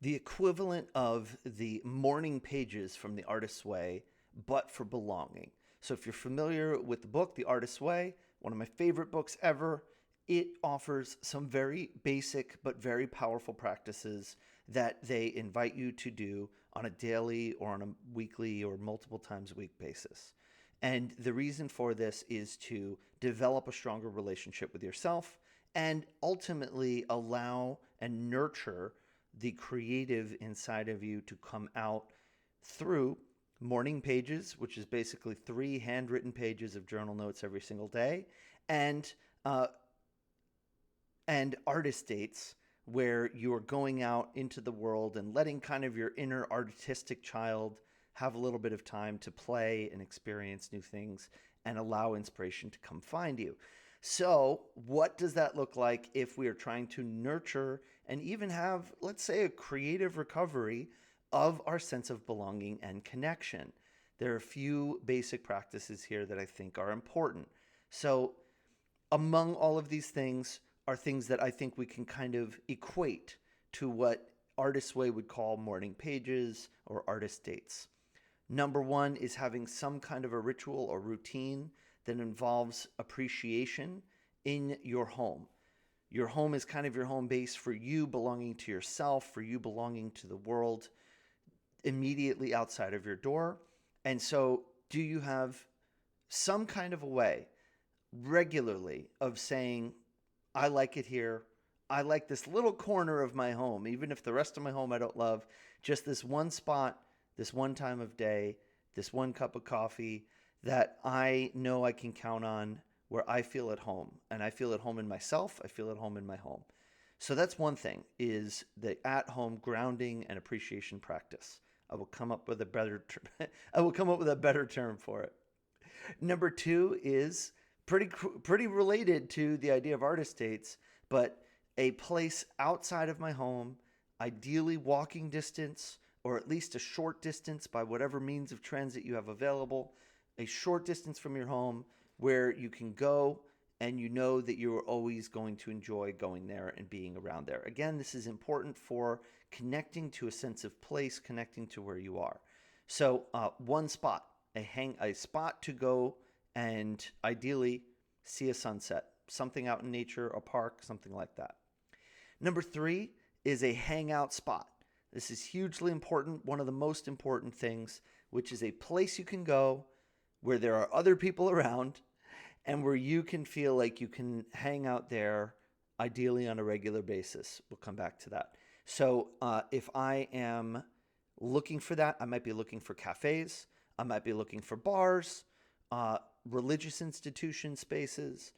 The equivalent of the morning pages from The Artist's Way, but for belonging. So if you're familiar with the book, The Artist's Way, one of my favorite books ever, it offers some very basic but very powerful practices that they invite you to do on a daily or on a weekly or multiple times a week basis. And the reason for this is to develop a stronger relationship with yourself and ultimately allow and nurture the creative inside of you to come out through morning pages, which is basically 3 handwritten pages of journal notes every single day, and uh, and artist dates where you are going out into the world and letting kind of your inner artistic child have a little bit of time to play and experience new things and allow inspiration to come find you. So, what does that look like if we are trying to nurture and even have, let's say, a creative recovery of our sense of belonging and connection? There are a few basic practices here that I think are important. So, among all of these things are things that I think we can kind of equate to what Artist's Way would call morning pages or artist dates. Number one is having some kind of a ritual or routine that involves appreciation in your home. Your home is kind of your home base for you belonging to yourself, for you belonging to the world immediately outside of your door. And so, do you have some kind of a way regularly of saying, I like it here. I like this little corner of my home, even if the rest of my home I don't love, just this one spot, this one time of day, this one cup of coffee that I know I can count on where I feel at home. And I feel at home in myself. I feel at home in my home. So that's one thing is the at-home grounding and appreciation practice. I will come up with a better I will come up with a better term for it. Number two is pretty related to the idea of artist dates, but a place outside of my home, ideally walking distance or at least a short distance by whatever means of transit you have available, a short distance from your home where you can go and you know that you are always going to enjoy going there and being around there. Again, this is important for connecting to a sense of place, connecting to where you are. So, one spot, a spot to go and ideally see a sunset, something out in nature, a park, something like that. Number three is a hangout spot. This is hugely important, one of the most important things, which is a place you can go where there are other people around and where you can feel like you can hang out there, ideally on a regular basis. We'll come back to that. So if I am looking for that, I might be looking for cafes, I might be looking for bars, religious institution spaces,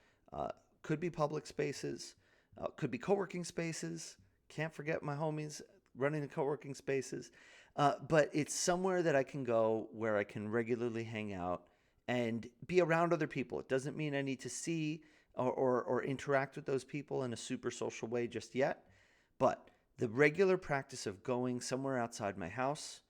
could be public spaces, could be co-working spaces. Can't forget my homies running the co-working spaces. But it's somewhere that I can go where I can regularly hang out and be around other people. It doesn't mean I need to see or interact with those people in a super social way just yet. But the regular practice of going somewhere outside my house,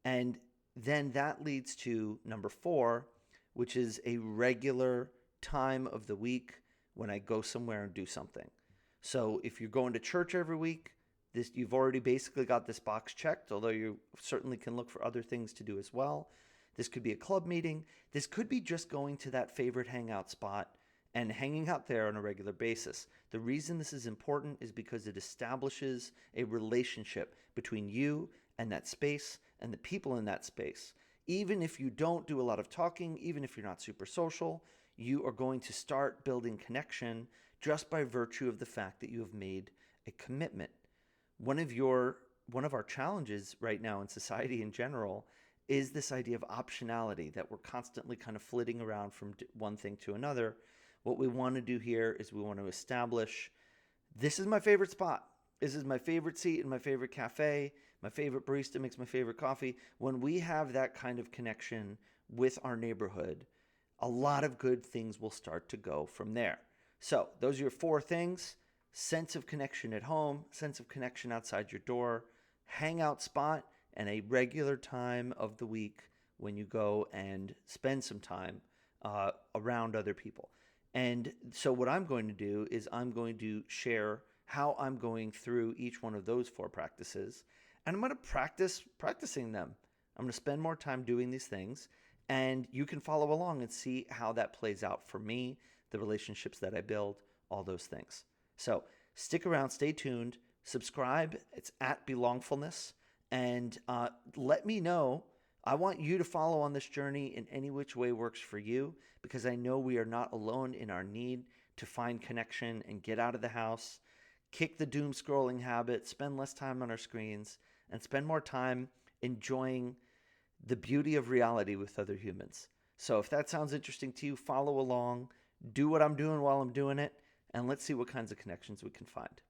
and then that leads to number four, which is a regular time of the week when I go somewhere and do something. So if you're going to church every week, this you've already basically got this box checked, although you certainly can look for other things to do as well. This could be a club meeting. This could be just going to that favorite hangout spot and hanging out there on a regular basis. The reason this is important is because it establishes a relationship between you and that space and the people in that space. Even if you don't do a lot of talking, even if you're not super social, you are going to start building connection just by virtue of the fact that you have made a commitment. One of our challenges right now in society in general is this idea of optionality, that we're constantly kind of flitting around from one thing to another. What we want to do here is we want to establish, this is my favorite spot. This is my favorite seat in my favorite cafe. My favorite barista makes my favorite coffee. When we have that kind of connection with our neighborhood, a lot of good things will start to go from there. So those are your four things: sense of connection at home, sense of connection outside your door, hangout spot, and a regular time of the week when you go and spend some time around other people. And so what I'm going to do is I'm going to share how I'm going through each one of those four practices. and I'm going to practicing them. I'm going to spend more time doing these things, and you can follow along and see how that plays out for me, the relationships that I build, all those things. So stick around, stay tuned, subscribe. It's at Belongfulness, and let me know. I want you to follow on this journey in any which way works for you, because I know we are not alone in our need to find connection and get out of the house, kick the doom scrolling habit, spend less time on our screens, and spend more time enjoying the beauty of reality with other humans. So if that sounds interesting to you, follow along, do what I'm doing while I'm doing it, and let's see what kinds of connections we can find.